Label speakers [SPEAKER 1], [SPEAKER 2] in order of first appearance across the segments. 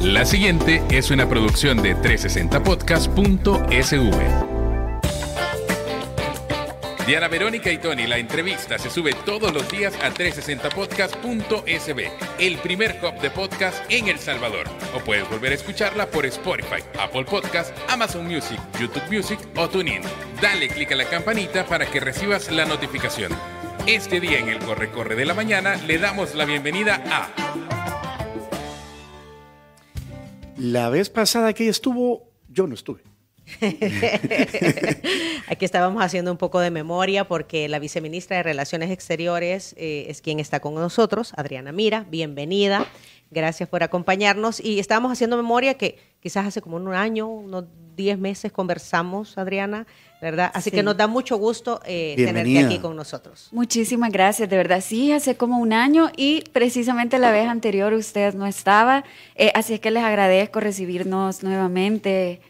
[SPEAKER 1] La siguiente es una producción de 360podcast.sv. Diana Verónica y Tony, la entrevista se sube todos los días a 360podcast.sv, el primer hub de podcast en El Salvador. O puedes volver a escucharla por Spotify, Apple Podcast, Amazon Music, YouTube Music o TuneIn. Dale clic a la campanita para que recibas la notificación. Este día en el Corre de la Mañana le damos la bienvenida a...
[SPEAKER 2] La vez pasada que ella estuvo, yo no estuve.
[SPEAKER 3] Aquí estábamos haciendo un poco de memoria porque la viceministra de Relaciones Exteriores es quien está con nosotros, Adriana Mira, bienvenida, gracias por acompañarnos. Y estábamos haciendo memoria que quizás hace como un año, unos 10 meses conversamos, Adriana, ¿verdad? Así que nos da mucho gusto tenerte aquí con nosotros.
[SPEAKER 4] Muchísimas gracias, de verdad. Sí, hace como un año y precisamente la vez anterior usted no estaba, así es que les agradezco recibirnos nuevamente.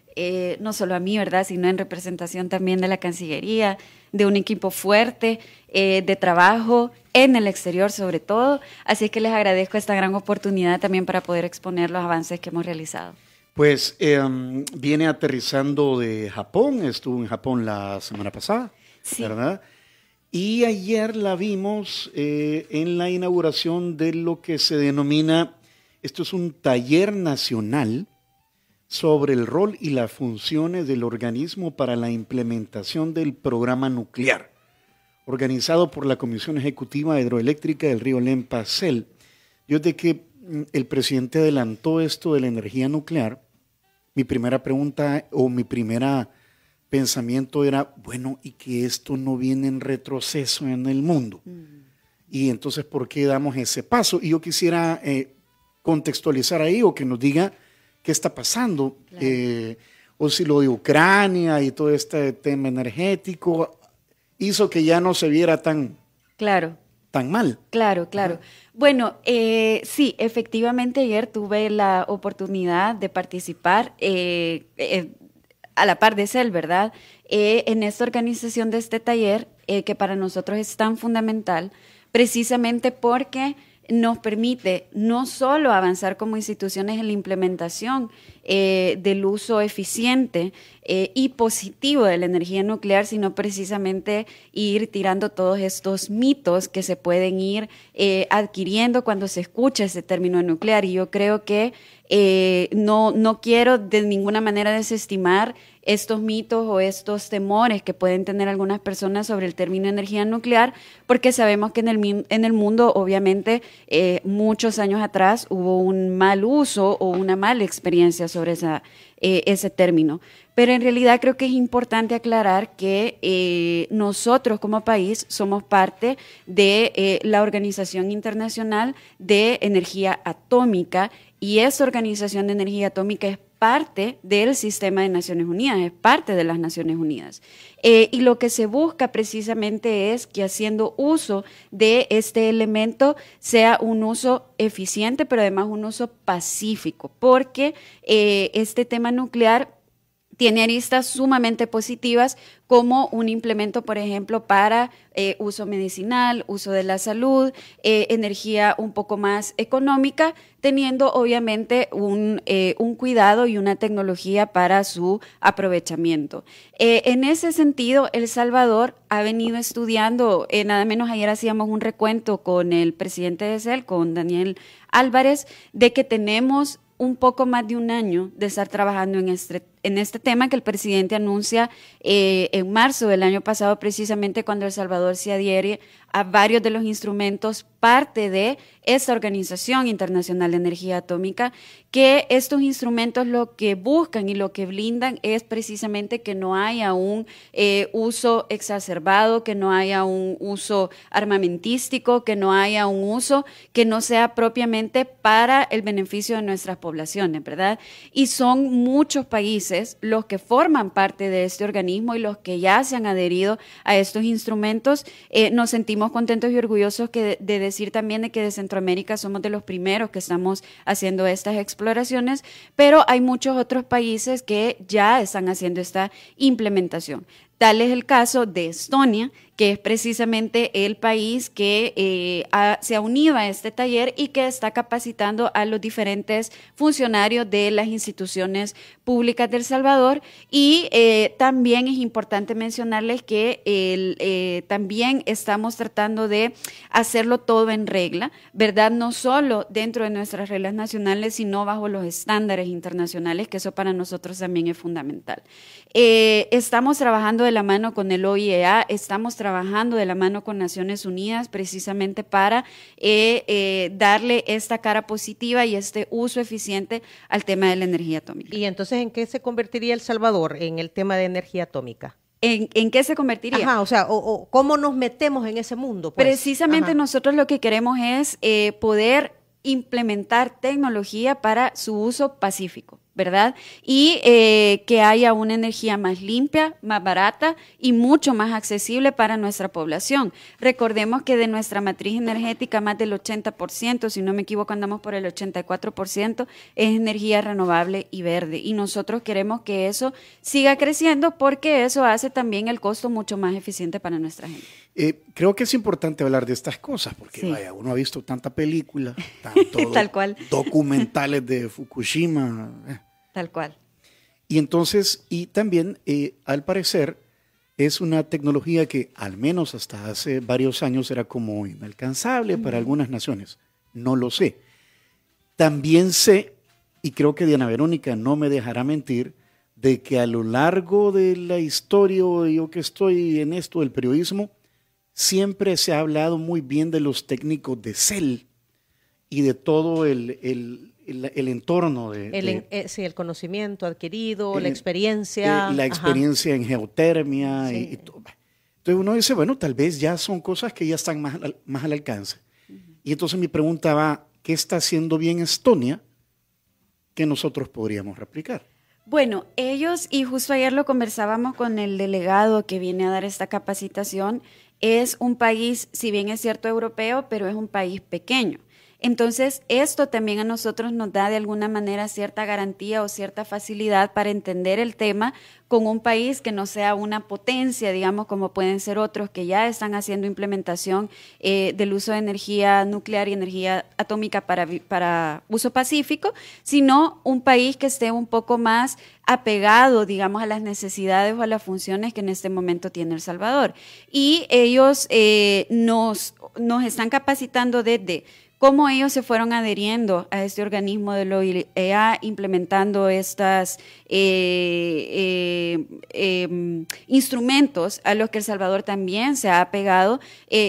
[SPEAKER 4] No solo a mí, ¿verdad?, sino en representación también de la Cancillería, de un equipo fuerte de trabajo en el exterior sobre todo. Así que les agradezco esta gran oportunidad también para poder exponer los avances que hemos realizado.
[SPEAKER 2] Pues viene aterrizando de Japón, estuvo en Japón la semana pasada, sí, ¿verdad? Y ayer la vimos en la inauguración de lo que se denomina, esto es un taller nacional sobre el rol y las funciones del organismo para la implementación del programa nuclear, organizado por la Comisión Ejecutiva Hidroeléctrica del Río Lempa-Cel. Yo desde que el presidente adelantó esto de la energía nuclear, mi primera pregunta o mi primera pensamiento era, bueno, ¿y que esto no viene en retroceso en el mundo? Y entonces, ¿por qué damos ese paso? Y yo quisiera contextualizar ahí o que nos diga qué está pasando, claro. O si lo de Ucrania y todo este tema energético hizo que ya no se viera tan mal.
[SPEAKER 4] Claro. Bueno, sí, efectivamente ayer tuve la oportunidad de participar a la par de CEL, ¿verdad? En esta organización de este taller, que para nosotros es tan fundamental, precisamente porque nos permite no solo avanzar como instituciones en la implementación del uso eficiente y positivo de la energía nuclear, sino precisamente ir tirando todos estos mitos que se pueden ir adquiriendo cuando se escucha ese término nuclear. Y yo creo que no quiero de ninguna manera desestimar estos mitos o estos temores que pueden tener algunas personas sobre el término energía nuclear, porque sabemos que en el mundo, obviamente, muchos años atrás hubo un mal uso o una mala experiencia sobre ese término. Pero en realidad creo que es importante aclarar que nosotros como país somos parte de la Organización Internacional de Energía Atómica, y esa Organización de Energía Atómica es parte del sistema de Naciones Unidas, es parte de las Naciones Unidas. Y lo que se busca precisamente es que haciendo uso de este elemento sea un uso eficiente, pero además un uso pacífico, porque este tema nuclear tiene aristas sumamente positivas como un implemento, por ejemplo, para uso medicinal, uso de la salud, energía un poco más económica, teniendo obviamente un cuidado y una tecnología para su aprovechamiento. En ese sentido, El Salvador ha venido estudiando, nada menos ayer hacíamos un recuento con el presidente de CEL, con Daniel Álvarez, de que tenemos un poco más de un año de estar trabajando en este tema que el presidente anuncia en marzo del año pasado, precisamente cuando El Salvador se adhiere a varios de los instrumentos, parte de esta Organización Internacional de Energía Atómica, que estos instrumentos lo que buscan y lo que blindan es precisamente que no haya un uso exacerbado, que no haya un uso armamentístico, que no haya un uso que no sea propiamente para el beneficio de nuestras poblaciones, ¿verdad? Y son muchos países los que forman parte de este organismo y los que ya se han adherido a estos instrumentos. Nos sentimos contentos y orgullosos de decir también de que de Centroamérica somos de los primeros que estamos haciendo estas exploraciones, pero hay muchos otros países que ya están haciendo esta implementación. Tal es el caso de Estonia, que es precisamente el país que se ha unido a este taller y que está capacitando a los diferentes funcionarios de las instituciones públicas de El Salvador. Y también es importante mencionarles que también estamos tratando de hacerlo todo en regla, ¿verdad? No solo dentro de nuestras reglas nacionales, sino bajo los estándares internacionales, que eso para nosotros también es fundamental. Estamos trabajando de la mano con el OIEA, estamos trabajando de la mano con Naciones Unidas precisamente para darle esta cara positiva y este uso eficiente al tema de la energía atómica.
[SPEAKER 3] ¿Y entonces en qué se convertiría El Salvador en el tema de energía atómica?
[SPEAKER 4] ¿En qué se convertiría?
[SPEAKER 3] Ajá, o sea, ¿cómo nos metemos en ese mundo? Pues?
[SPEAKER 4] Precisamente nosotros lo que queremos es poder implementar tecnología para su uso pacífico, ¿verdad? Y que haya una energía más limpia, más barata y mucho más accesible para nuestra población. Recordemos que de nuestra matriz energética más del 80%, si no me equivoco andamos por el 84%, es energía renovable y verde. Y nosotros queremos que eso siga creciendo porque eso hace también el costo mucho más eficiente para nuestra gente.
[SPEAKER 2] Creo que es importante hablar de estas cosas porque sí. Vaya, uno ha visto tanta película, tanto
[SPEAKER 4] Tal cual.
[SPEAKER 2] documentales de Fukushima.
[SPEAKER 4] Tal cual.
[SPEAKER 2] Y entonces, y también al parecer es una tecnología que al menos hasta hace varios años era como inalcanzable para algunas naciones. No lo sé. También sé, y creo que Diana Verónica no me dejará mentir, de que a lo largo de la historia, yo que estoy en esto del periodismo, siempre se ha hablado muy bien de los técnicos de CEL y de todo el entorno
[SPEAKER 3] sí, el conocimiento adquirido, la experiencia.
[SPEAKER 2] La experiencia en geotermia. Sí. Y todo. Entonces uno dice, bueno, tal vez ya son cosas que ya están más al alcance. Y entonces mi pregunta va, ¿qué está haciendo bien Estonia que nosotros podríamos replicar?
[SPEAKER 4] Bueno, ellos, y justo ayer lo conversábamos con el delegado que viene a dar esta capacitación, es un país, si bien es cierto europeo, pero es un país pequeño. Entonces, esto también a nosotros nos da de alguna manera cierta garantía o cierta facilidad para entender el tema con un país que no sea una potencia, digamos, como pueden ser otros que ya están haciendo implementación del uso de energía nuclear y energía atómica para uso pacífico, sino un país que esté un poco más apegado, digamos, a las necesidades o a las funciones que en este momento tiene El Salvador. Y ellos nos están capacitando desde cómo ellos se fueron adheriendo a este organismo de la OIEA, implementando estos instrumentos a los que El Salvador también se ha apegado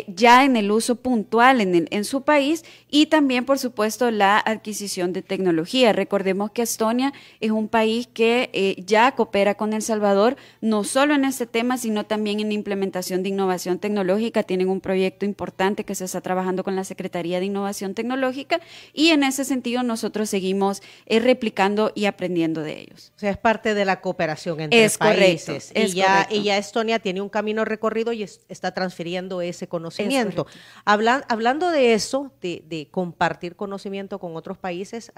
[SPEAKER 4] ya en el uso puntual en su país, y también, por supuesto, la adquisición de tecnología. Recordemos que Estonia es un país que ya coopera con El Salvador, no solo en este tema, sino también en la implementación de innovación tecnológica. Tienen un proyecto importante que se está trabajando con la Secretaría de Innovación Tecnológica, y en ese sentido nosotros seguimos replicando y aprendiendo de ellos.
[SPEAKER 3] O sea, es parte de la cooperación entre países. Y ya Estonia tiene un camino recorrido y está transfiriendo ese conocimiento. Hablando de eso, de compartir conocimiento con otros países,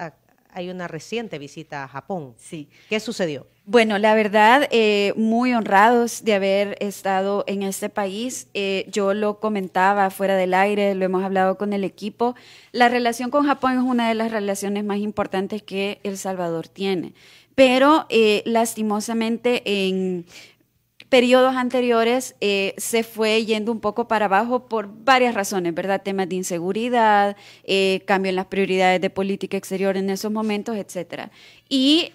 [SPEAKER 3] hay una reciente visita a Japón.
[SPEAKER 4] Sí.
[SPEAKER 3] ¿Qué sucedió?
[SPEAKER 4] Bueno, la verdad, muy honrados de haber estado en este país. Yo lo comentaba fuera del aire, lo hemos hablado con el equipo. La relación con Japón es una de las relaciones más importantes que El Salvador tiene. Pero lastimosamente en periodos anteriores se fue yendo un poco para abajo por varias razones, ¿verdad? Temas de inseguridad, cambio en las prioridades de política exterior en esos momentos, etcétera. Y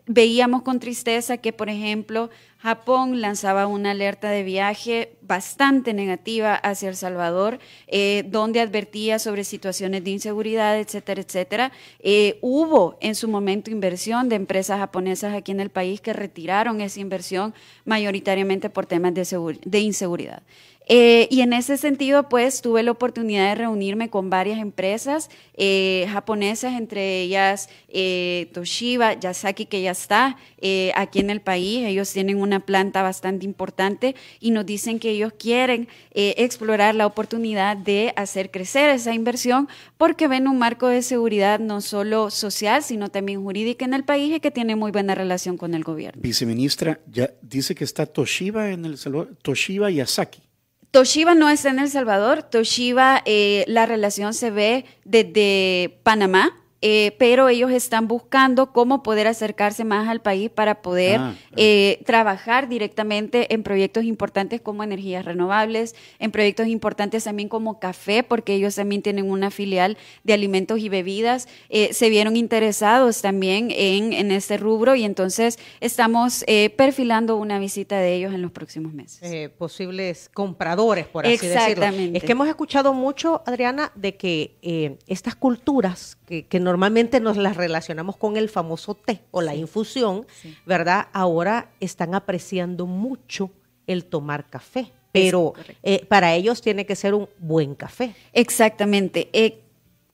[SPEAKER 4] veíamos con tristeza que, por ejemplo, Japón lanzaba una alerta de viaje bastante negativa hacia El Salvador, donde advertía sobre situaciones de inseguridad, etcétera, etcétera. Hubo en su momento inversión de empresas japonesas aquí en el país que retiraron esa inversión mayoritariamente por temas de inseguridad. Y en ese sentido, pues, tuve la oportunidad de reunirme con varias empresas japonesas, entre ellas Toshiba, Yasaki, que ya está aquí en el país. Ellos tienen una planta bastante importante y nos dicen que ellos quieren explorar la oportunidad de hacer crecer esa inversión porque ven un marco de seguridad no solo social, sino también jurídica en el país y que tiene muy buena relación con el gobierno.
[SPEAKER 2] Viceministra, ya dice que está Toshiba en El Salvador, Toshiba y Yasaki.
[SPEAKER 4] Toshiba no está en El Salvador. Toshiba, la relación se ve desde Panamá, pero ellos están buscando cómo poder acercarse más al país para poder trabajar directamente en proyectos importantes como energías renovables, en proyectos importantes también como café, porque ellos también tienen una filial de alimentos y bebidas. Se vieron interesados también en este rubro y entonces estamos perfilando una visita de ellos en los próximos meses.
[SPEAKER 3] Posibles compradores, por así decirlo.
[SPEAKER 4] Exactamente.
[SPEAKER 3] Es que hemos escuchado mucho, Adriana, de que estas culturas que normalmente nos las relacionamos con el famoso té o la infusión, ¿verdad? Ahora están apreciando mucho el tomar café, pero para ellos tiene que ser un buen café.
[SPEAKER 4] Exactamente.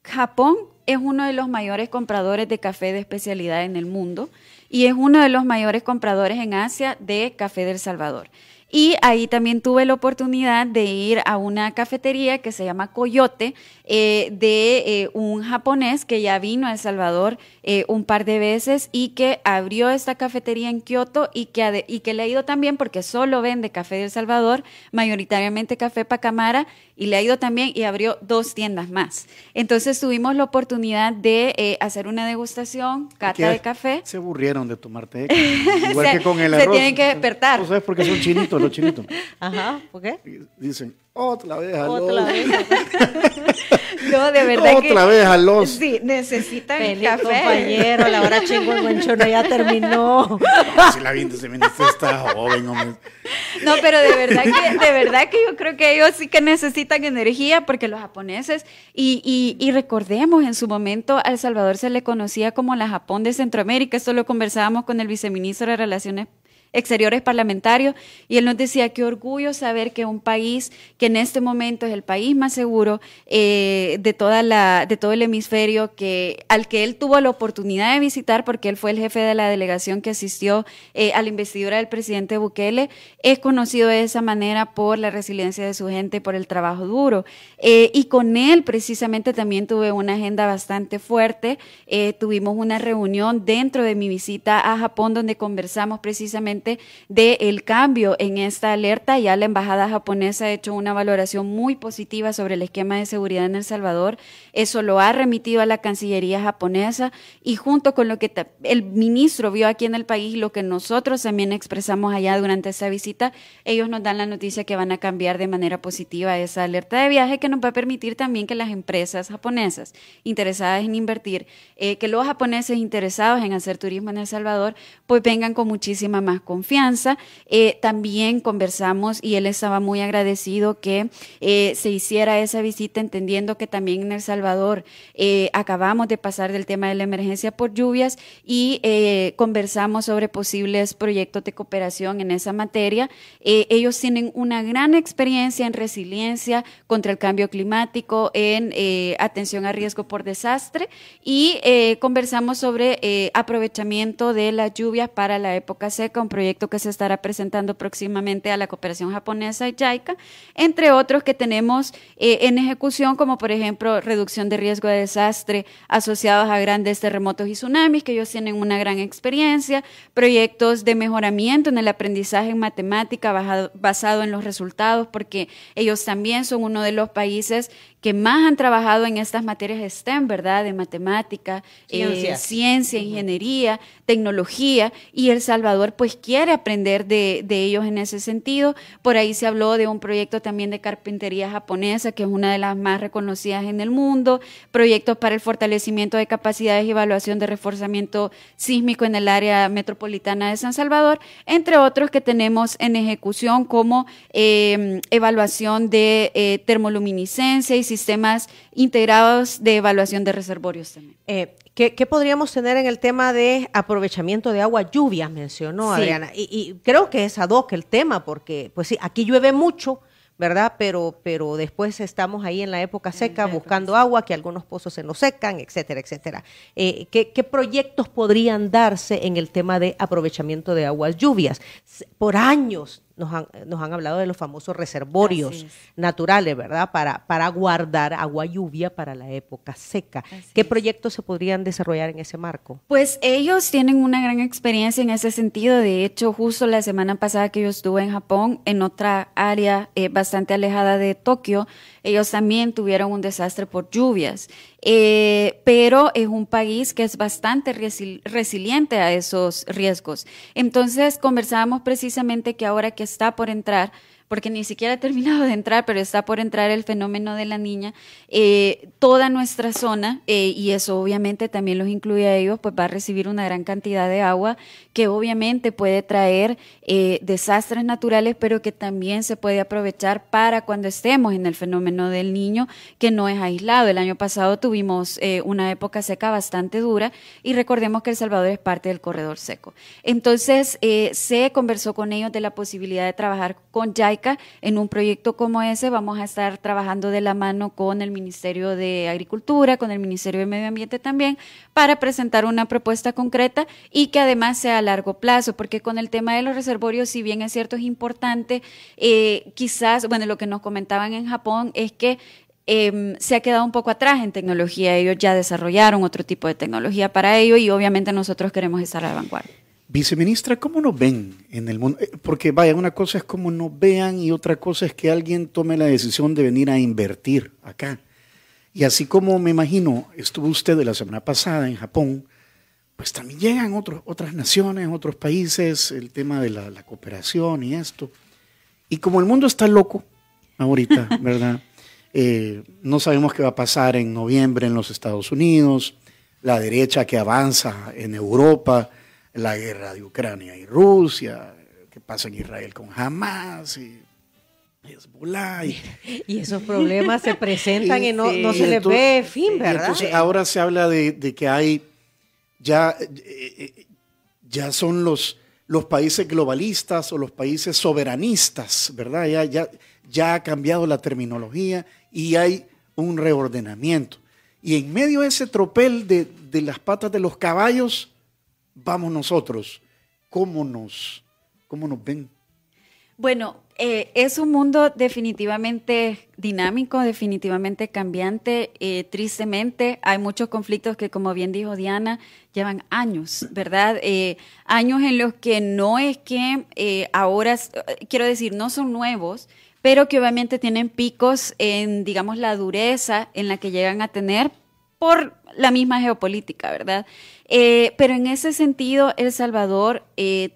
[SPEAKER 4] Japón es uno de los mayores compradores de café de especialidad en el mundo y es uno de los mayores compradores en Asia de café de El Salvador. Y ahí también tuve la oportunidad de ir a una cafetería que se llama Coyote, de un japonés que ya vino a El Salvador un par de veces y que abrió esta cafetería en Kioto y que le ha ido también porque solo vende café de El Salvador, mayoritariamente café Pacamara, y le ha ido también y abrió 2 tiendas más. Entonces tuvimos la oportunidad de hacer una degustación, cata de café.
[SPEAKER 2] Se aburrieron de tomar té, igual que con el arroz.
[SPEAKER 4] Se tienen que despertar.
[SPEAKER 2] ¿No sabes por qué son chinitos los chinitos?
[SPEAKER 3] Ajá, ¿por qué?
[SPEAKER 2] Dicen, otra vez a
[SPEAKER 3] Otra
[SPEAKER 2] los.
[SPEAKER 3] vez.
[SPEAKER 4] No, de verdad
[SPEAKER 2] Otra vez a los.
[SPEAKER 4] Sí, necesitan
[SPEAKER 3] Feliz
[SPEAKER 4] café.
[SPEAKER 3] compañero, la hora chingo en Guanchona ya terminó.
[SPEAKER 2] Si la gente se manifesta joven, hombre.
[SPEAKER 4] No, pero de verdad que yo creo que ellos sí que necesitan energía porque los japoneses, y recordemos, en su momento a El Salvador se le conocía como la Japón de Centroamérica. Esto lo conversábamos con el viceministro de Relaciones Exteriores parlamentarios y él nos decía qué orgullo saber que un país que en este momento es el país más seguro de todo el hemisferio, al que él tuvo la oportunidad de visitar porque él fue el jefe de la delegación que asistió a la investidura del presidente Bukele, es conocido de esa manera por la resiliencia de su gente, por el trabajo duro, y con él precisamente también tuve una agenda bastante fuerte. Tuvimos una reunión dentro de mi visita a Japón donde conversamos precisamente del cambio en esta alerta. Ya la embajada japonesa ha hecho una valoración muy positiva sobre el esquema de seguridad en El Salvador. Eso lo ha remitido a la Cancillería japonesa y junto con lo que el ministro vio aquí en el país, lo que nosotros también expresamos allá durante esa visita, ellos nos dan la noticia que van a cambiar de manera positiva esa alerta de viaje, que nos va a permitir también que las empresas japonesas interesadas en invertir, que los japoneses interesados en hacer turismo en El Salvador, pues vengan con muchísima más confianza. También conversamos y él estaba muy agradecido que se hiciera esa visita, entendiendo que también en El Salvador acabamos de pasar del tema de la emergencia por lluvias y conversamos sobre posibles proyectos de cooperación en esa materia. Ellos tienen una gran experiencia en resiliencia contra el cambio climático, en atención a riesgo por desastre y conversamos sobre aprovechamiento de las lluvias para la época seca, un proyecto que se estará presentando próximamente a la cooperación japonesa y JICA, entre otros que tenemos en ejecución, como por ejemplo reducción de riesgo de desastre asociados a grandes terremotos y tsunamis, que ellos tienen una gran experiencia, proyectos de mejoramiento en el aprendizaje en matemática basado en los resultados, porque ellos también son uno de los países que más han trabajado en estas materias STEM, ¿verdad? De matemática, ciencia, ingeniería, tecnología, y El Salvador pues quiere aprender de ellos en ese sentido. Por ahí se habló de un proyecto también de carpintería japonesa, que es una de las más reconocidas en el mundo, proyectos para el fortalecimiento de capacidades y evaluación de reforzamiento sísmico en el área metropolitana de San Salvador, entre otros que tenemos en ejecución como evaluación de termoluminiscencia y sistemas integrados de evaluación de reservorios también.
[SPEAKER 3] ¿Qué podríamos tener en el tema de aprovechamiento de agua? Lluvias mencionó,
[SPEAKER 4] Sí.
[SPEAKER 3] Adriana, y creo que es ad hoc el tema, porque pues sí, aquí llueve mucho, ¿verdad? Pero después estamos ahí en la época seca buscando agua, que algunos pozos se nos secan, etcétera, etcétera. ¿Qué proyectos podrían darse en el tema de aprovechamiento de aguas lluvias? Por años nos han hablado de los famosos reservorios naturales, ¿verdad? Para guardar agua lluvia para la época seca. ¿Qué proyectos se podrían desarrollar en ese marco?
[SPEAKER 4] Pues ellos tienen una gran experiencia en ese sentido. De hecho, justo la semana pasada que yo estuve en Japón, en otra área bastante alejada de Tokio, ellos también tuvieron un desastre por lluvias. Pero es un país que es bastante resiliente a esos riesgos. Entonces, conversábamos precisamente que ahora que está por entrar, porque ni siquiera ha terminado de entrar, pero está por entrar el fenómeno de la Niña, toda nuestra zona, y eso obviamente también los incluye a ellos, pues va a recibir una gran cantidad de agua que obviamente puede traer desastres naturales, pero que también se puede aprovechar para cuando estemos en el fenómeno del Niño, que no es aislado. El año pasado tuvimos una época seca bastante dura y recordemos que El Salvador es parte del corredor seco. Entonces, se conversó con ellos de la posibilidad de trabajar con JICA en un proyecto como ese. Vamos a estar trabajando de la mano con el Ministerio de Agricultura, con el Ministerio de Medio Ambiente también, para presentar una propuesta concreta y que además sea a largo plazo, porque con el tema de los reservorios, si bien es cierto, es importante, quizás, bueno, lo que nos comentaban en Japón es que se ha quedado un poco atrás en tecnología. Ellos ya desarrollaron otro tipo de tecnología para ello y obviamente nosotros queremos estar a la vanguardia.
[SPEAKER 2] Viceministra, ¿cómo nos ven en el mundo? Porque vaya, una cosa es cómo nos vean y otra cosa es que alguien tome la decisión de venir a invertir acá. Y así como me imagino, estuvo usted la semana pasada en Japón, pues también llegan otras naciones, otros países, el tema de la cooperación y esto. Y como el mundo está loco ahorita, ¿verdad? No sabemos qué va a pasar en noviembre en los Estados Unidos, la derecha que avanza en Europa, la guerra de Ucrania y Rusia, qué pasa en Israel con Hamas y Hezbollah.
[SPEAKER 3] Y esos problemas se presentan y no se les ve fin, ¿verdad?
[SPEAKER 2] Entonces ahora se habla de que hay, ya son los países globalistas o los países soberanistas, ¿verdad? Ya ha cambiado la terminología y hay un reordenamiento. Y en medio de ese tropel de las patas de los caballos, vamos nosotros. ¿Cómo nos ven?
[SPEAKER 4] Bueno, es un mundo definitivamente dinámico, definitivamente cambiante. Tristemente, hay muchos conflictos que, como bien dijo Diana, llevan años, ¿verdad? Años en los que no es que ahora, quiero decir, no son nuevos, pero que obviamente tienen picos en, digamos, la dureza en la que llegan a tener por la misma geopolítica, ¿verdad? Pero en ese sentido, El Salvador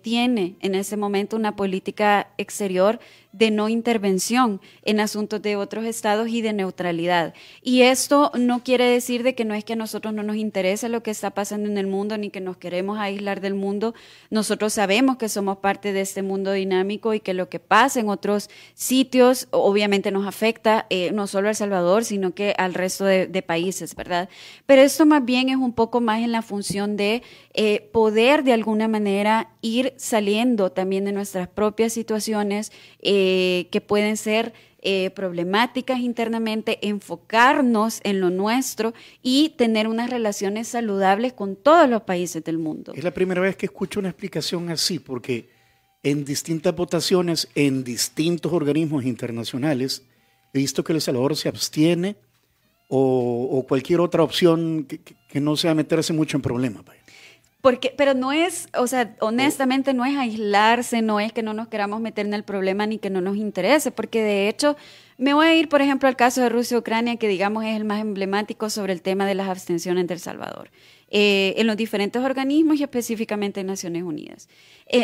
[SPEAKER 4] tiene en ese momento una política exterior de no intervención en asuntos de otros estados y de neutralidad. Y esto no quiere decir de que no es que a nosotros no nos interese lo que está pasando en el mundo ni que nos queremos aislar del mundo. Nosotros sabemos que somos parte de este mundo dinámico y que lo que pasa en otros sitios obviamente nos afecta no solo a El Salvador, sino que al resto de países, ¿verdad? Pero esto más bien es un poco más en la función de poder de alguna manera ir saliendo también de nuestras propias situaciones que pueden ser problemáticas internamente, enfocarnos en lo nuestro y tener unas relaciones saludables con todos los países del mundo.
[SPEAKER 2] Es la primera vez que escucho una explicación así, porque en distintas votaciones, en distintos organismos internacionales, he visto que El Salvador se abstiene o cualquier otra opción que no sea meterse mucho en problemas.
[SPEAKER 4] Pero no es, o sea, honestamente no es aislarse, no es que no nos queramos meter en el problema ni que no nos interese, porque de hecho me voy a ir, por ejemplo, al caso de Rusia y Ucrania, que digamos es el más emblemático sobre el tema de las abstenciones de El Salvador, en los diferentes organismos y específicamente en Naciones Unidas.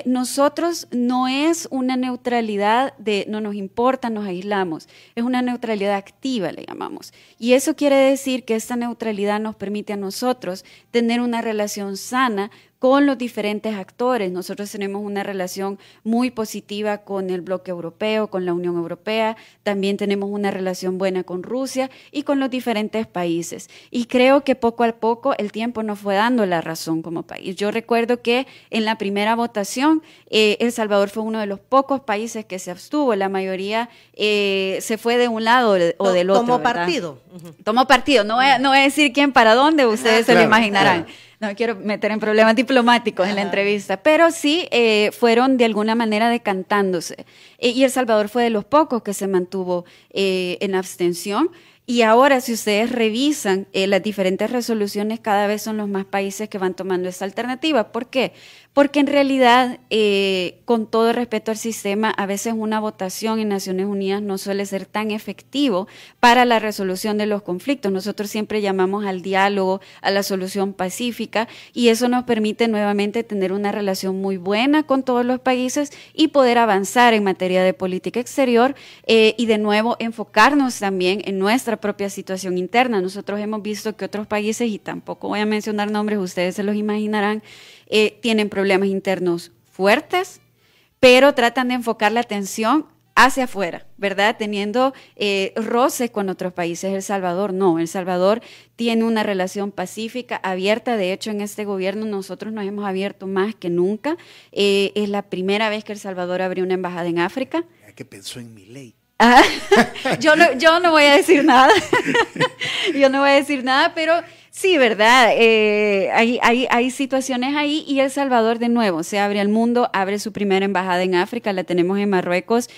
[SPEAKER 4] Nosotros no es una neutralidad de no nos importa, nos aislamos, es una neutralidad activa, le llamamos. Y eso quiere decir que esta neutralidad nos permite a nosotros tener una relación sana con los diferentes actores. Nosotros tenemos una relación muy positiva con el bloque europeo, con la Unión Europea, también tenemos una relación buena con Rusia y con los diferentes países. Y creo que poco a poco el tiempo nos fue dando la razón como país. Yo recuerdo que en la primera votación El Salvador fue uno de los pocos países que se abstuvo, la mayoría se fue de un lado o del otro.
[SPEAKER 3] Tomó
[SPEAKER 4] ¿verdad?
[SPEAKER 3] partido.
[SPEAKER 4] Tomó partido, no voy a decir quién para dónde, ustedes se lo imaginarán. Claro. No quiero meter en problemas diplomáticos en la entrevista, pero sí fueron de alguna manera decantándose. Y El Salvador fue de los pocos que se mantuvo en abstención. Y ahora, si ustedes revisan las diferentes resoluciones, cada vez son los más países que van tomando esta alternativa. ¿Por qué? Porque en realidad, con todo respeto al sistema, a veces una votación en Naciones Unidas no suele ser tan efectivo para la resolución de los conflictos. Nosotros siempre llamamos al diálogo, a la solución pacífica, y eso nos permite nuevamente tener una relación muy buena con todos los países y poder avanzar en materia de política exterior y de nuevo enfocarnos también en nuestra propia situación interna. Nosotros hemos visto que otros países, y tampoco voy a mencionar nombres, ustedes se los imaginarán, tienen problemas internos fuertes, pero tratan de enfocar la atención hacia afuera, ¿verdad? Teniendo roces con otros países. El Salvador no, El Salvador tiene una relación pacífica, abierta. De hecho, en este gobierno nosotros nos hemos abierto más que nunca. Es la primera vez que El Salvador abrió una embajada en África.
[SPEAKER 2] Que pensó en mi ley.
[SPEAKER 4] Yo no voy a decir nada. Yo no voy a decir nada, pero sí, ¿verdad? Hay situaciones ahí y El Salvador de nuevo se abre al mundo, abre su primera embajada en África, la tenemos en Marruecos,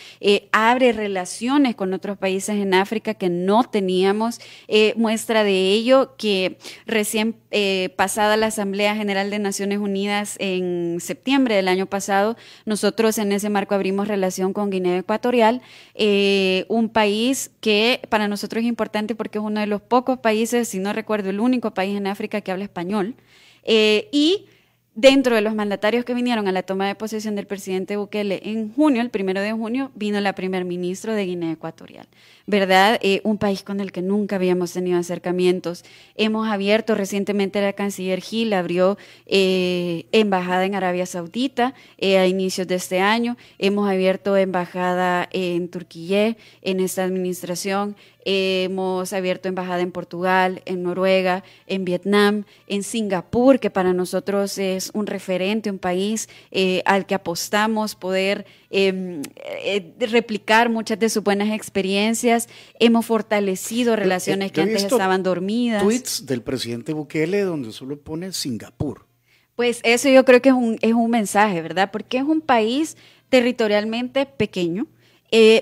[SPEAKER 4] abre relaciones con otros países en África que no teníamos. Muestra de ello que recién pasada la Asamblea General de Naciones Unidas en septiembre del año pasado, nosotros en ese marco abrimos relación con Guinea Ecuatorial, un país que para nosotros es importante porque es uno de los pocos países, si no recuerdo el único país en África que habla español, y dentro de los mandatarios que vinieron a la toma de posesión del presidente Bukele en junio, el 1 de junio, vino la primer ministro de Guinea Ecuatorial, ¿verdad? Un país con el que nunca habíamos tenido acercamientos. Hemos abierto recientemente, la canciller Gil abrió embajada en Arabia Saudita a inicios de este año. Hemos abierto embajada en Turquía en esta administración. Hemos abierto embajada en Portugal, en Noruega, en Vietnam, en Singapur, que para nosotros es un referente, un país al que apostamos poder replicar muchas de sus buenas experiencias. Hemos fortalecido relaciones que antes estaban dormidas.
[SPEAKER 2] Tweets del presidente Bukele donde solo pone Singapur.
[SPEAKER 4] Pues eso yo creo que es un mensaje, ¿verdad? Porque es un país territorialmente pequeño,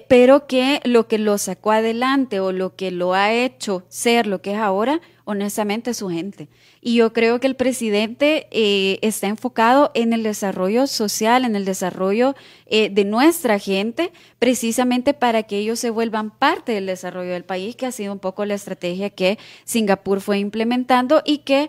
[SPEAKER 4] pero que lo sacó adelante o lo que lo ha hecho ser lo que es ahora, honestamente, es su gente. Y yo creo que el presidente está enfocado en el desarrollo social, en el desarrollo de nuestra gente, precisamente para que ellos se vuelvan parte del desarrollo del país, que ha sido un poco la estrategia que Singapur fue implementando y que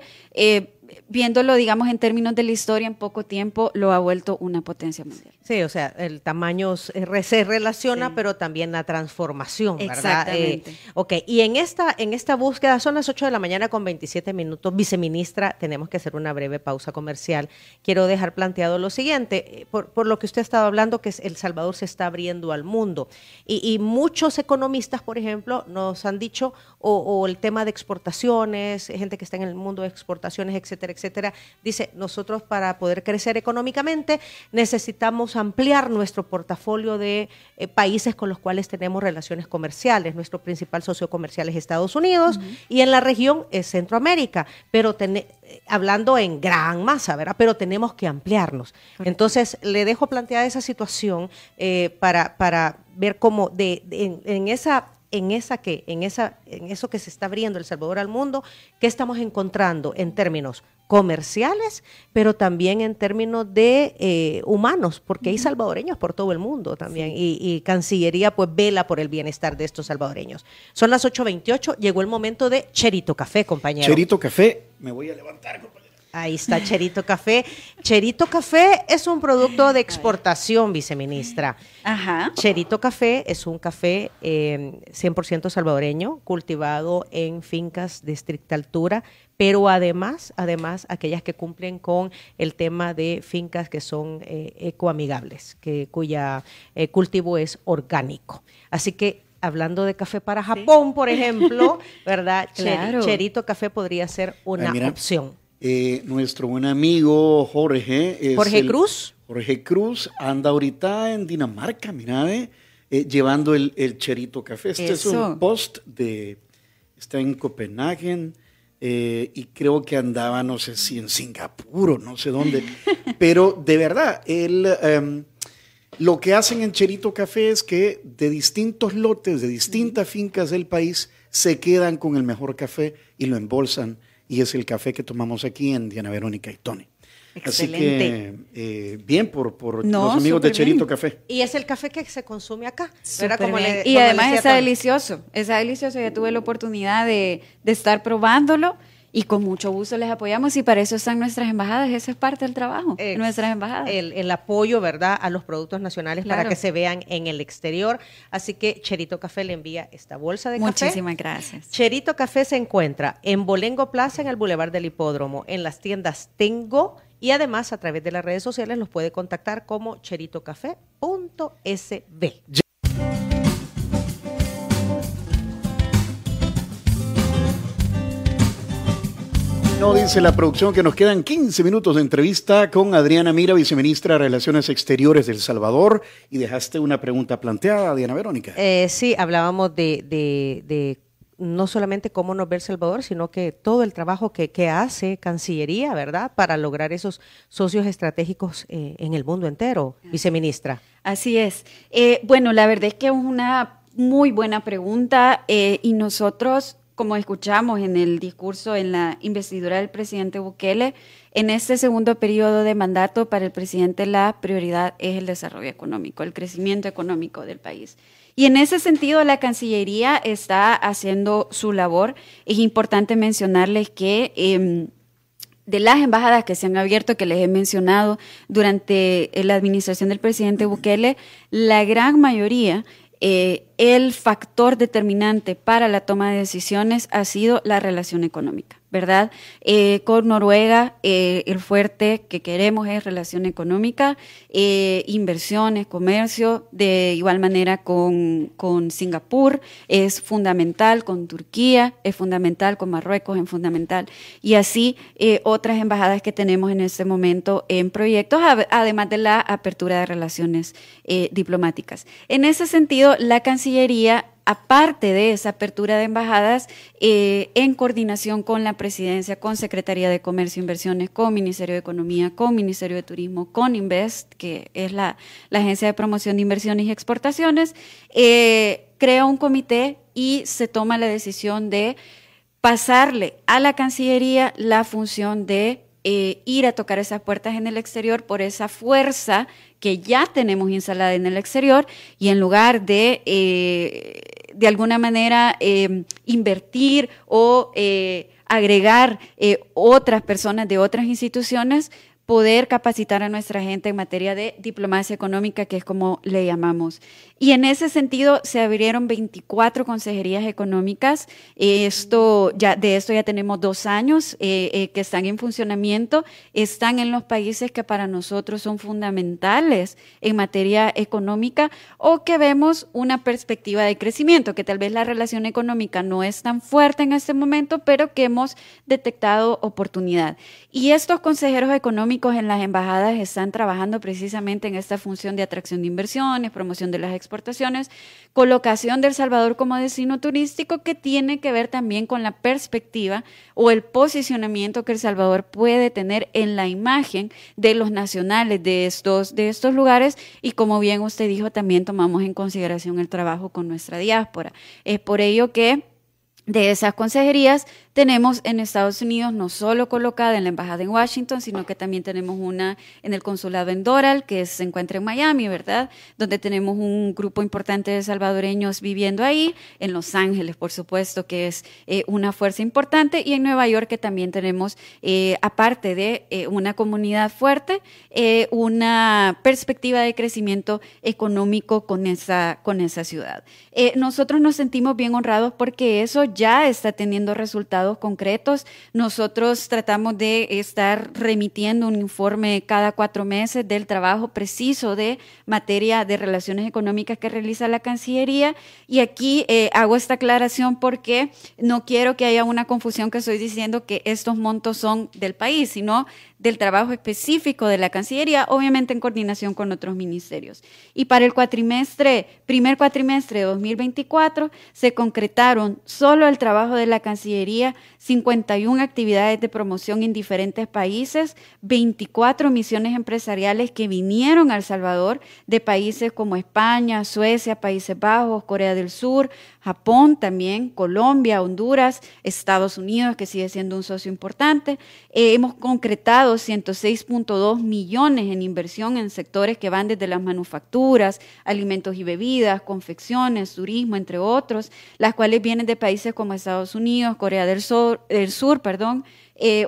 [SPEAKER 4] viéndolo, digamos, en términos de la historia, en poco tiempo lo ha vuelto una potencia mundial.
[SPEAKER 3] Sí, o sea, el tamaño se relaciona, sí, pero también la transformación, ¿verdad?
[SPEAKER 4] Exactamente.
[SPEAKER 3] Ok, y en esta búsqueda, son las 8 de la mañana con 27 minutos, viceministra, tenemos que hacer una breve pausa comercial. Quiero dejar planteado lo siguiente, por lo que usted ha estado hablando, que El Salvador se está abriendo al mundo, y muchos economistas, por ejemplo, nos han dicho, o el tema de exportaciones, gente que está en el mundo de exportaciones, etcétera, etcétera, dice, nosotros para poder crecer económicamente necesitamos ampliar nuestro portafolio de países con los cuales tenemos relaciones comerciales. Nuestro principal socio comercial es Estados Unidos, y en la región es Centroamérica, pero hablando en gran masa, ¿verdad? Pero tenemos que ampliarnos. Entonces, le dejo planteada esa situación para ver cómo en eso que se está abriendo El Salvador al mundo, qué estamos encontrando en términos comerciales, pero también en términos de humanos, porque hay salvadoreños por todo el mundo también, sí, y Cancillería pues vela por el bienestar de estos salvadoreños. Son las 8:28, llegó el momento de Cherito Café, compañero.
[SPEAKER 2] Cherito Café, me voy a levantar, compañero.
[SPEAKER 3] Ahí está Cherito Café. Cherito Café es un producto de exportación, viceministra.
[SPEAKER 4] Ajá.
[SPEAKER 3] Cherito Café es un café 100% salvadoreño, cultivado en fincas de estricta altura, pero además aquellas que cumplen con el tema de fincas que son ecoamigables, cuya cultivo es orgánico. Así que hablando de café para Japón, por ejemplo, ¿verdad?
[SPEAKER 4] Claro.
[SPEAKER 3] Cherito Café podría ser una opción.
[SPEAKER 2] Nuestro buen amigo Jorge. Jorge Cruz anda ahorita en Dinamarca, mira, llevando el Cherito Café. Es un post está en Copenhague y creo que andaba, no sé si en Singapur o no sé dónde, pero de verdad, lo que hacen en Cherito Café es que de distintos lotes, de distintas fincas del país, se quedan con el mejor café y lo embolsan, y es el café que tomamos aquí en Diana Verónica y Tony.
[SPEAKER 4] Excelente.
[SPEAKER 2] Así que bien por los amigos de Cherito Café.
[SPEAKER 3] Y es el café que se consume acá.
[SPEAKER 4] Y además está delicioso. Ya tuve la oportunidad de estar probándolo y con mucho gusto les apoyamos y para eso están nuestras embajadas. Eso es parte del trabajo de nuestras embajadas.
[SPEAKER 3] El apoyo, ¿verdad?, a los productos nacionales para que se vean en el exterior. Así que Cherito Café le envía esta bolsa de café.
[SPEAKER 4] Muchísimas gracias.
[SPEAKER 3] Cherito Café se encuentra en Bolengo Plaza, en el Boulevard del Hipódromo, en las tiendas Tengo, y además a través de las redes sociales los puede contactar como cheritocafé.sb.
[SPEAKER 2] No, dice la producción que nos quedan 15 minutos de entrevista con Adriana Mira, viceministra de Relaciones Exteriores de El Salvador, y dejaste una pregunta planteada, Diana Verónica.
[SPEAKER 3] Sí, hablábamos de no solamente cómo nos ve El Salvador, sino que todo el trabajo que hace Cancillería, ¿verdad?, para lograr esos socios estratégicos en el mundo entero, viceministra.
[SPEAKER 4] Así es. Bueno, la verdad es que es una muy buena pregunta y nosotros, como escuchamos en el discurso, en la investidura del presidente Bukele, en este segundo periodo de mandato para el presidente la prioridad es el desarrollo económico, el crecimiento económico del país. Y en ese sentido la Cancillería está haciendo su labor. Es importante mencionarles que de las embajadas que se han abierto, que les he mencionado durante la administración del presidente Bukele, la gran mayoría, el factor determinante para la toma de decisiones ha sido la relación económica, ¿verdad? Con Noruega, el fuerte que queremos es relación económica, inversiones, comercio, de igual manera con Singapur es fundamental, con Turquía es fundamental, con Marruecos es fundamental, y así otras embajadas que tenemos en este momento en proyectos, además de la apertura de relaciones diplomáticas. En ese sentido, la Cancillería, aparte de esa apertura de embajadas, en coordinación con la Presidencia, con Secretaría de Comercio e Inversiones, con Ministerio de Economía, con Ministerio de Turismo, con Invest, que es la Agencia de Promoción de Inversiones y Exportaciones, crea un comité y se toma la decisión de pasarle a la Cancillería la función de ir a tocar esas puertas en el exterior por esa fuerza que ya tenemos instalada en el exterior, y en lugar de alguna manera invertir o agregar otras personas de otras instituciones, poder capacitar a nuestra gente en materia de diplomacia económica, que es como le llamamos. Y en ese sentido se abrieron 24 consejerías económicas. De esto ya tenemos 2 años que están en funcionamiento. Están en los países que para nosotros son fundamentales en materia económica o que vemos una perspectiva de crecimiento, que tal vez la relación económica no es tan fuerte en este momento, pero que hemos detectado oportunidad. Y estos consejeros económicos en las embajadas están trabajando precisamente en esta función de atracción de inversiones, promoción de las exportaciones, colocación de El Salvador como destino turístico, que tiene que ver también con la perspectiva o el posicionamiento que El Salvador puede tener en la imagen de los nacionales de estos lugares, y como bien usted dijo, también tomamos en consideración el trabajo con nuestra diáspora. Es por ello que de esas consejerías tenemos en Estados Unidos no solo colocada en la embajada en Washington, sino que también tenemos una en el consulado en Doral, que se encuentra en Miami, ¿verdad?, donde tenemos un grupo importante de salvadoreños viviendo ahí, en Los Ángeles, por supuesto, que es una fuerza importante, y en Nueva York, que también tenemos, aparte de una comunidad fuerte, una perspectiva de crecimiento económico con esa ciudad. Nosotros nos sentimos bien honrados porque eso ya está teniendo resultados resultados concretos. Nosotros tratamos de estar remitiendo un informe cada 4 meses del trabajo preciso de materia de relaciones económicas que realiza la Cancillería, y aquí hago esta aclaración porque no quiero que haya una confusión que estoy diciendo que estos montos son del país, sino del trabajo específico de la Cancillería, obviamente en coordinación con otros ministerios. Y para el primer cuatrimestre de 2024 se concretaron solo el trabajo de la Cancillería 51 actividades de promoción en diferentes países, 24 misiones empresariales que vinieron a El Salvador de países como España, Suecia, Países Bajos, Corea del Sur, Japón también, Colombia, Honduras, Estados Unidos, que sigue siendo un socio importante. Hemos concretado 106.2 millones en inversión en sectores que van desde las manufacturas, alimentos y bebidas, confecciones, turismo, entre otros, las cuales vienen de países como Estados Unidos, Corea del Sur,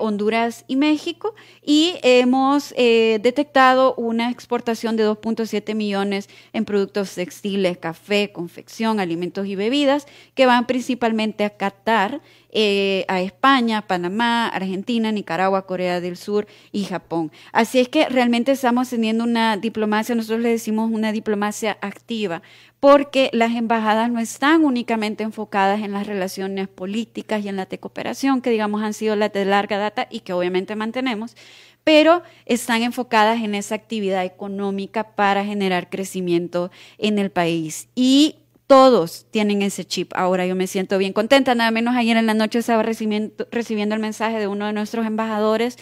[SPEAKER 4] Honduras y México, y hemos detectado una exportación de 2.7 millones en productos textiles, café, confección, alimentos y bebidas, que van principalmente a Qatar, a España, Panamá, Argentina, Nicaragua, Corea del Sur y Japón. Así es que realmente estamos teniendo una diplomacia, nosotros le decimos una diplomacia activa, porque las embajadas no están únicamente enfocadas en las relaciones políticas y en la de cooperación, que digamos han sido las de larga data y que obviamente mantenemos, pero están enfocadas en esa actividad económica para generar crecimiento en el país. Y todos tienen ese chip. Ahora yo me siento bien contenta, nada menos ayer en la noche estaba recibiendo el mensaje de uno de nuestros embajadores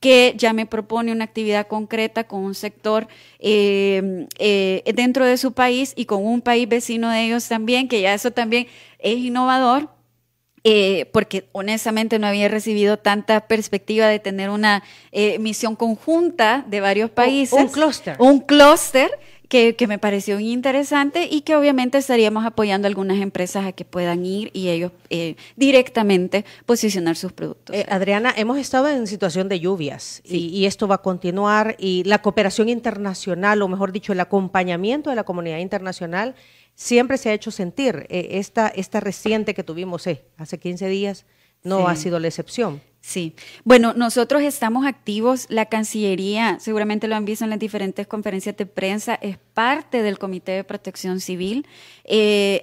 [SPEAKER 4] que ya me propone una actividad concreta con un sector dentro de su país y con un país vecino de ellos también, que ya eso también es innovador, porque honestamente no había recibido tanta perspectiva de tener una misión conjunta de varios países. Un clúster. Que me pareció muy interesante y que obviamente estaríamos apoyando a algunas empresas a que puedan ir y ellos directamente posicionar sus productos.
[SPEAKER 3] Adriana, hemos estado en situación de lluvias, sí, y esto va a continuar, y la cooperación internacional, o mejor dicho, el acompañamiento de la comunidad internacional siempre se ha hecho sentir. Esta reciente que tuvimos hace 15 días no ha sido la excepción.
[SPEAKER 4] Sí, bueno, nosotros estamos activos, la Cancillería, seguramente lo han visto en las diferentes conferencias de prensa, es parte del Comité de Protección Civil.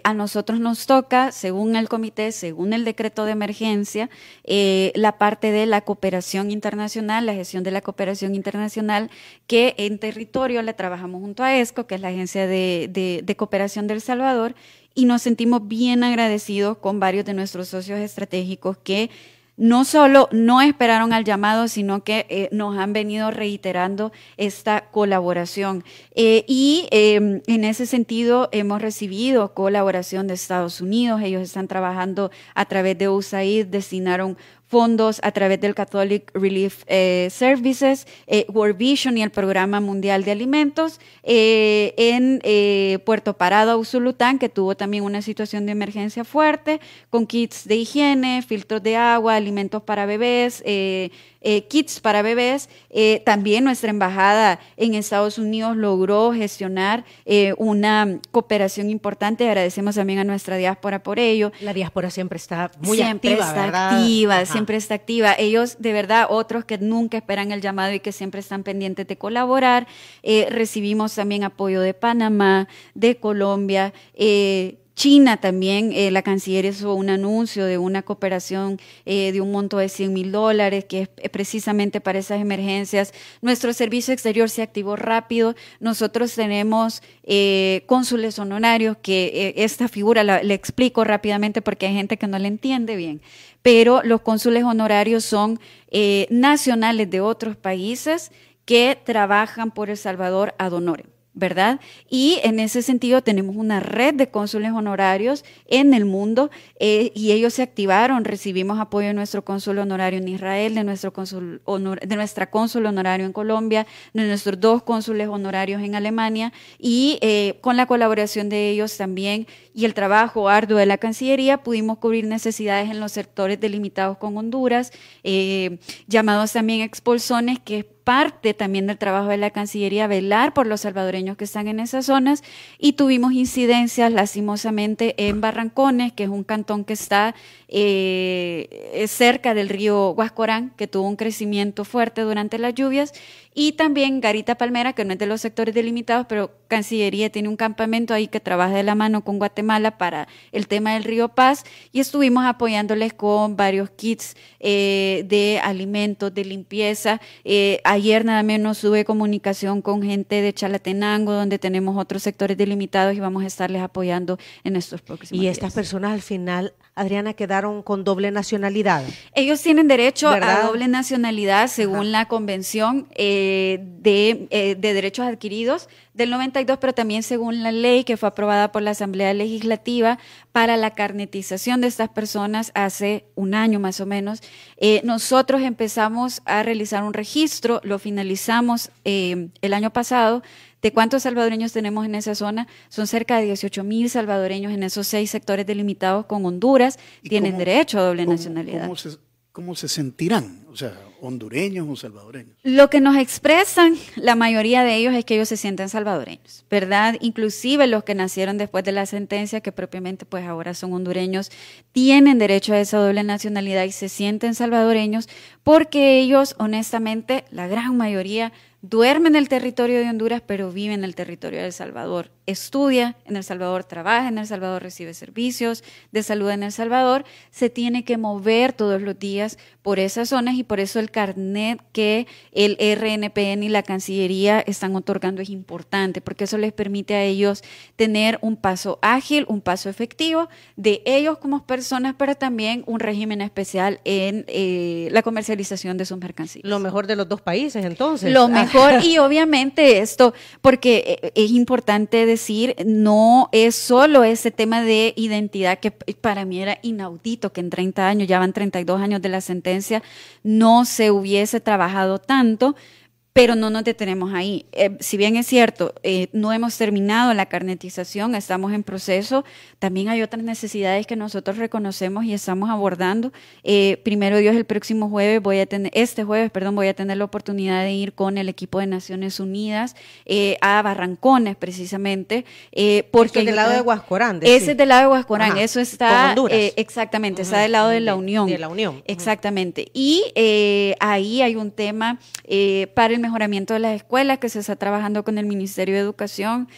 [SPEAKER 4] A nosotros nos toca, según el comité, según el decreto de emergencia, la parte de la cooperación internacional, la gestión de la cooperación internacional, que en territorio la trabajamos junto a ESCO, que es la Agencia de Cooperación de El Salvador, y nos sentimos bien agradecidos con varios de nuestros socios estratégicos que no solo no esperaron al llamado, sino que nos han venido reiterando esta colaboración. En ese sentido hemos recibido colaboración de Estados Unidos. Ellos están trabajando a través de USAID, destinaron fondos a través del Catholic Relief Services, World Vision y el Programa Mundial de Alimentos en Puerto Parado, Usulután, que tuvo también una situación de emergencia fuerte, con kits de higiene, filtros de agua, alimentos para bebés, kits para bebés. También nuestra embajada en Estados Unidos logró gestionar una cooperación importante. Agradecemos también a nuestra diáspora por ello.
[SPEAKER 3] La diáspora siempre está muy activa, ¿verdad?
[SPEAKER 4] Siempre está activa. Ellos, de verdad, otros que nunca esperan el llamado y que siempre están pendientes de colaborar. Recibimos también apoyo de Panamá, de Colombia, China también. La Cancillería hizo un anuncio de una cooperación de un monto de $100,000 que es precisamente para esas emergencias. Nuestro servicio exterior se activó rápido. Nosotros tenemos cónsules honorarios, que esta figura le explico rápidamente porque hay gente que no la entiende bien, pero los cónsules honorarios son nacionales de otros países que trabajan por El Salvador ad honorem, ¿verdad? Y en ese sentido tenemos una red de cónsules honorarios en el mundo y ellos se activaron. Recibimos apoyo de nuestro cónsul honorario en Israel, de nuestra cónsul honorario en Colombia, de nuestros 2 cónsules honorarios en Alemania, y con la colaboración de ellos también y el trabajo arduo de la Cancillería pudimos cubrir necesidades en los sectores delimitados con Honduras, llamados también expulsones, que parte también del trabajo de la Cancillería velar por los salvadoreños que están en esas zonas, y tuvimos incidencias lastimosamente en Barrancones, que es un cantón que está cerca del río Huascorán, que tuvo un crecimiento fuerte durante las lluvias, y también Garita Palmera, que no es de los sectores delimitados, pero Cancillería tiene un campamento ahí que trabaja de la mano con Guatemala para el tema del río Paz, y estuvimos apoyándoles con varios kits de alimentos, de limpieza. Ayer nada menos tuve comunicación con gente de Chalatenango, donde tenemos otros sectores delimitados, y vamos a estarles apoyando en estos próximos días.
[SPEAKER 3] Y estas personas al final, Adriana, quedaron con doble nacionalidad.
[SPEAKER 4] Ellos tienen derecho
[SPEAKER 3] ¿verdad?
[SPEAKER 4] a doble nacionalidad según la Convención de Derechos Adquiridos del 92, pero también según la ley que fue aprobada por la Asamblea Legislativa para la carnetización de estas personas hace un año más o menos. Nosotros empezamos a realizar un registro, lo finalizamos el año pasado. ¿De cuántos salvadoreños tenemos en esa zona? Son cerca de 18,000 salvadoreños en esos 6 sectores delimitados con Honduras. Tienen derecho a doble nacionalidad.
[SPEAKER 2] ¿Cómo se sentirán? O sea, hondureños o salvadoreños.
[SPEAKER 4] Lo que nos expresan la mayoría de ellos es que ellos se sienten salvadoreños, ¿verdad? Inclusive los que nacieron después de la sentencia, que propiamente pues ahora son hondureños, tienen derecho a esa doble nacionalidad y se sienten salvadoreños porque ellos, honestamente, la gran mayoría duermen en el territorio de Honduras, pero viven en el territorio de El Salvador. Estudia en El Salvador, trabaja en El Salvador, recibe servicios de salud en El Salvador, se tiene que mover todos los días por esas zonas, y por eso el carnet que el RNPN y la Cancillería están otorgando es importante, porque eso les permite a ellos tener un paso ágil, un paso efectivo de ellos como personas, pero también un régimen especial en la comercialización de sus mercancías.
[SPEAKER 3] Lo mejor de los dos países, entonces.
[SPEAKER 4] Lo mejor, y obviamente esto, porque es importante decir, no es solo ese tema de identidad, que para mí era inaudito que en 30 años, ya van 32 años de la sentencia, no se hubiese trabajado tanto, pero no nos detenemos ahí. Si bien es cierto, no hemos terminado la carnetización, estamos en proceso, también hay otras necesidades que nosotros reconocemos y estamos abordando. Primero Dios, el próximo jueves voy a tener la oportunidad de ir con el equipo de Naciones Unidas a Barrancones, precisamente. Porque
[SPEAKER 3] es del lado de Huascorán.
[SPEAKER 4] Ese es del lado de Huascorán, eso
[SPEAKER 3] con
[SPEAKER 4] está,
[SPEAKER 3] Honduras.
[SPEAKER 4] exactamente, está del lado de la Unión.
[SPEAKER 3] De la Unión.
[SPEAKER 4] Exactamente. Y ahí hay un tema para el mejoramiento de las escuelas que se está trabajando con el Ministerio de Educación.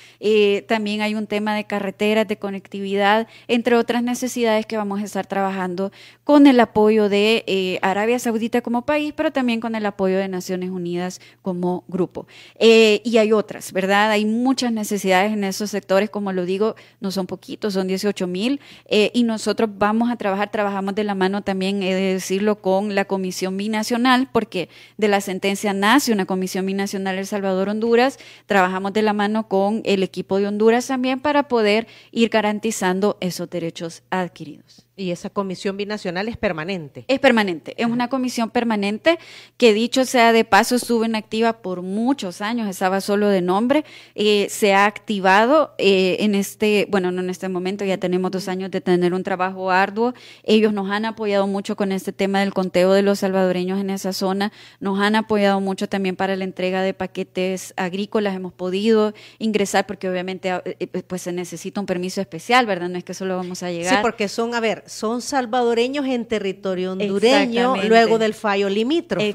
[SPEAKER 4] También hay un tema de carreteras, de conectividad, entre otras necesidades que vamos a estar trabajando con el apoyo de Arabia Saudita como país, pero también con el apoyo de Naciones Unidas como grupo. Y hay otras, ¿verdad? Hay muchas necesidades en esos sectores, como lo digo, no son poquitos, son 18,000, y nosotros vamos a trabajamos de la mano también, he de decirlo, con la Comisión Binacional, porque de la sentencia nace una Comisión Binacional El Salvador-Honduras, trabajamos de la mano con el equipo de Honduras también para poder ir garantizando esos derechos adquiridos.
[SPEAKER 3] Y esa comisión binacional es permanente.
[SPEAKER 4] Es permanente, es una comisión permanente que, dicho sea de paso, estuvo inactiva por muchos años, estaba solo de nombre, se ha activado no en este momento, ya tenemos 2 años de tener un trabajo arduo. Ellos nos han apoyado mucho con este tema del conteo de los salvadoreños en esa zona, nos han apoyado mucho también para la entrega de paquetes agrícolas, hemos podido ingresar porque obviamente pues se necesita un permiso especial, ¿verdad? No es que solo vamos a llegar.
[SPEAKER 3] Sí, porque son salvadoreños en territorio hondureño luego del fallo limítrofe.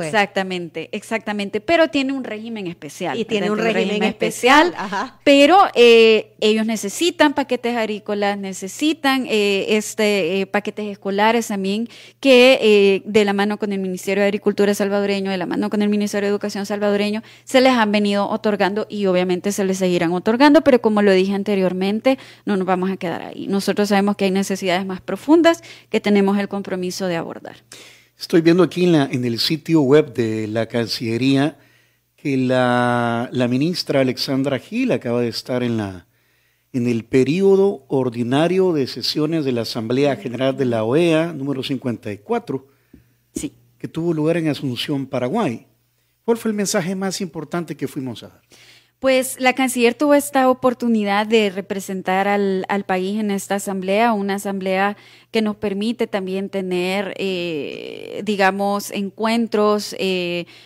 [SPEAKER 4] Exactamente, pero tiene un régimen especial.
[SPEAKER 3] Y tiene un régimen especial,
[SPEAKER 4] pero ellos necesitan paquetes agrícolas, necesitan paquetes escolares también, que de la mano con el Ministerio de Agricultura salvadoreño, de la mano con el Ministerio de Educación salvadoreño, se les han venido otorgando y obviamente se les seguirán otorgando, pero como lo dije anteriormente, no nos vamos a quedar ahí. Nosotros sabemos que hay necesidades más profundas que tenemos el compromiso de abordar.
[SPEAKER 2] Estoy viendo aquí en el sitio web de la Cancillería que la ministra Alexandra Gil acaba de estar en el periodo ordinario de sesiones de la Asamblea General de la OEA número 54,
[SPEAKER 4] sí,
[SPEAKER 2] que tuvo lugar en Asunción, Paraguay. ¿Cuál fue el mensaje más importante que fuimos a dar?
[SPEAKER 4] Pues la canciller tuvo esta oportunidad de representar al país en esta asamblea, una asamblea que nos permite también tener, digamos, encuentros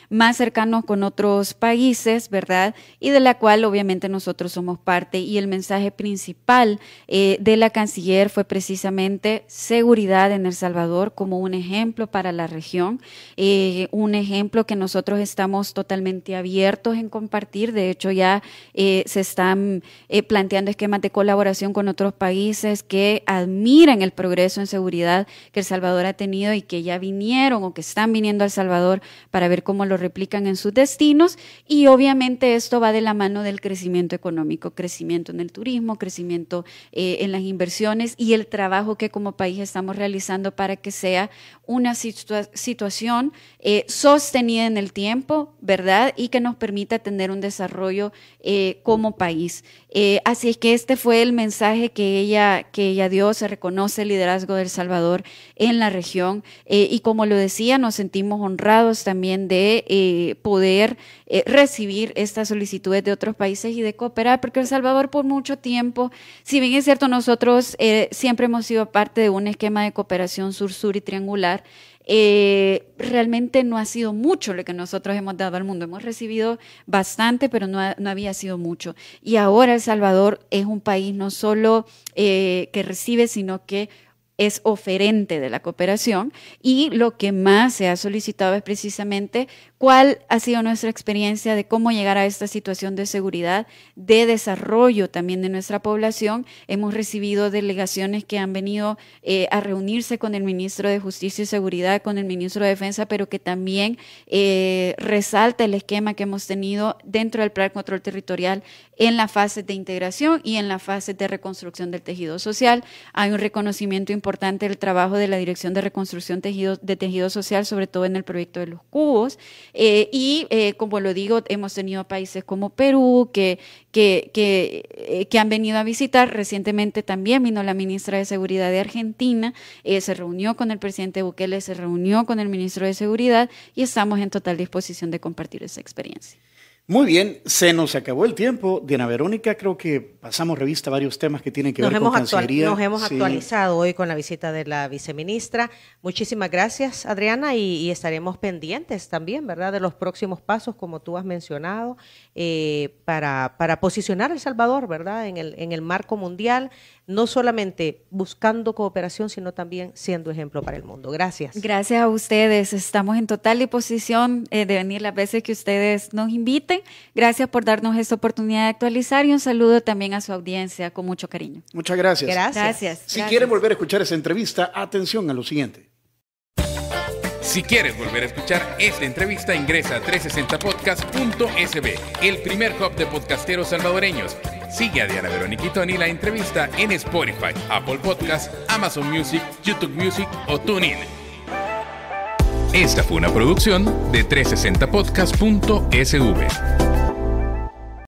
[SPEAKER 4] más cercanos con otros países, ¿verdad? Y de la cual obviamente nosotros somos parte. Y el mensaje principal de la canciller fue precisamente seguridad en El Salvador como un ejemplo para la región, un ejemplo que nosotros estamos totalmente abiertos en compartir. De hecho, ya se están planteando esquemas de colaboración con otros países que admiran el progreso en seguridad que El Salvador ha tenido y que ya vinieron o que están viniendo a El Salvador para ver cómo lo replican en sus destinos. Y obviamente esto va de la mano del crecimiento económico, crecimiento en el turismo, crecimiento en las inversiones y el trabajo que como país estamos realizando para que sea una situación sostenida en el tiempo, ¿verdad? Y que nos permita tener un desarrollo como país. Así es que este fue el mensaje que ella dio. Se reconoce el liderazgo de El Salvador en la región y como lo decía, nos sentimos honrados también de poder recibir estas solicitudes de otros países y de cooperar, porque El Salvador por mucho tiempo, si bien es cierto, nosotros siempre hemos sido parte de un esquema de cooperación sur-sur y triangular, realmente no ha sido mucho lo que nosotros hemos dado al mundo. Hemos recibido bastante, pero no había sido mucho. Y ahora El Salvador es un país no solo que recibe, sino que es oferente de la cooperación, y lo que más se ha solicitado es precisamente cuál ha sido nuestra experiencia de cómo llegar a esta situación de seguridad, de desarrollo también de nuestra población. Hemos recibido delegaciones que han venido a reunirse con el ministro de Justicia y Seguridad, con el ministro de Defensa, pero que también resalta el esquema que hemos tenido dentro del Plan Control Territorial en la fase de integración y en la fase de reconstrucción del tejido social. Hay un reconocimiento importante del trabajo de la Dirección de Reconstrucción de Tejido Social, sobre todo en el proyecto de los cubos. Como lo digo, hemos tenido países como Perú que han venido a visitar. Recientemente también vino la ministra de Seguridad de Argentina, se reunió con el presidente Bukele, se reunió con el ministro de Seguridad y estamos en total disposición de compartir esa experiencia.
[SPEAKER 2] Muy bien, se nos acabó el tiempo. Diana Verónica, creo que pasamos revista a varios temas que tienen que ver con Cancillería.
[SPEAKER 3] Nos hemos actualizado hoy con la visita de la viceministra. Muchísimas gracias, Adriana, y estaremos pendientes también, ¿verdad?, de los próximos pasos, como tú has mencionado, para posicionar a El Salvador, ¿verdad?, en el marco mundial, no solamente buscando cooperación, sino también siendo ejemplo para el mundo. Gracias.
[SPEAKER 4] Gracias a ustedes. Estamos en total disposición de venir las veces que ustedes nos inviten. Gracias por darnos esta oportunidad de actualizar y un saludo también a su audiencia con mucho cariño.
[SPEAKER 2] Muchas gracias.
[SPEAKER 4] Gracias.
[SPEAKER 2] Si quieren volver a escuchar esa entrevista, atención a lo siguiente.
[SPEAKER 1] Si quieres volver a escuchar esta entrevista, ingresa a 360podcast.sb, el primer hub de podcasteros salvadoreños. Sigue a Diana Verónica y Tony la entrevista en Spotify, Apple Podcasts, Amazon Music, YouTube Music o TuneIn. Esta fue una producción de 360podcast.sv.